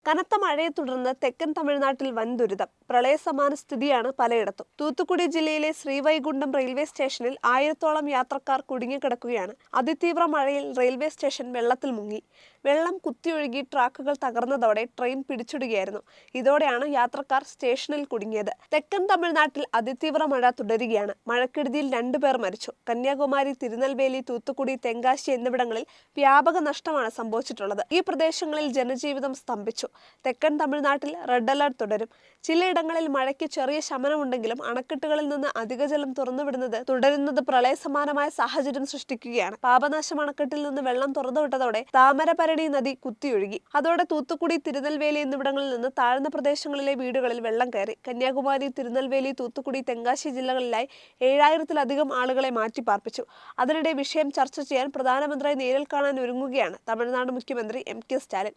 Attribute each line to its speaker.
Speaker 1: കനത്ത മഴയെ തുടർന്ന് തെക്കൻ തമിഴ്നാട്ടിൽ വൻ ദുരിതം. പ്രളയസമാന സ്ഥിതിയാണ് പലയിടത്തും. തൂത്തുക്കുടി ജില്ലയിലെ ശ്രീവൈകുണ്ഠം റെയിൽവേ സ്റ്റേഷനിൽ 1000-ഓളം യാത്രക്കാർ കുടുങ്ങിക്കിടക്കുകയാണ്. അതിതീവ്ര മഴയിൽ റെയിൽവേ സ്റ്റേഷൻ വെള്ളത്തിൽ മുങ്ങി. വെള്ളം കുത്തിയൊഴുകി ട്രാക്കുകൾ തകർന്നതോടെ ട്രെയിൻ പിടിച്ചിടുകയായിരുന്നു. ഇതോടെയാണ് യാത്രക്കാർ സ്റ്റേഷനിൽ കുടുങ്ങിയത്. തെക്കൻ തമിഴ്നാട്ടിൽ അതിതീവ്ര മഴ തുടരുകയാണ്. മഴക്കെടുതിയിൽ 2 പേർ മരിച്ചു. കന്യാകുമാരി, തിരുനെൽവേലി, തൂത്തുക്കുടി, തെങ്കാശി എന്നിവിടങ്ങളിൽ വ്യാപക നഷ്ടമാണ് സംഭവിച്ചിട്ടുള്ളത്. ഈ പ്രദേശങ്ങളിൽ ജനജീവിതം സ്തംഭിച്ചു. തെക്കൻ തമിഴ്നാട്ടിൽ റെഡ് അലർട്ട് തുടരും. ചിലയിടങ്ങളിൽ മഴയ്ക്ക് ചെറിയ ശമനമുണ്ടെങ്കിലും അണക്കെട്ടുകളിൽ നിന്ന് അധിക ജലം തുറന്നുവിടുന്നത് തുടരുന്നത് പ്രളയസമാനമായ സാഹചര്യം സൃഷ്ടിക്കുകയാണ്. പാപനാശം അണക്കെട്ടിൽ നിന്ന് വെള്ളം തുറന്നുവിട്ടതോടെ താമരപരണി നദി കുത്തിയൊഴുകി. അതോടെ തൂത്തുക്കുടി, തിരുനെൽവേലി എന്നിവിടങ്ങളിൽ നിന്ന് താഴ്ന്ന പ്രദേശങ്ങളിലെ വീടുകളിൽ വെള്ളം കയറി. കന്യാകുമാരി, തിരുനെൽവേലി, തൂത്തുക്കുടി, തെങ്കാശി ജില്ലകളിലായി 7000-ലധികം ആളുകളെ മാറ്റിപ്പാർപ്പിച്ചു. അതിനിടെ വിഷയം ചർച്ച ചെയ്യാൻ പ്രധാനമന്ത്രിയെ നേരിൽ കാണാൻ ഒരുങ്ങുകയാണ് തമിഴ്നാട് മുഖ്യമന്ത്രി എം.കെ. സ്റ്റാലിൻ.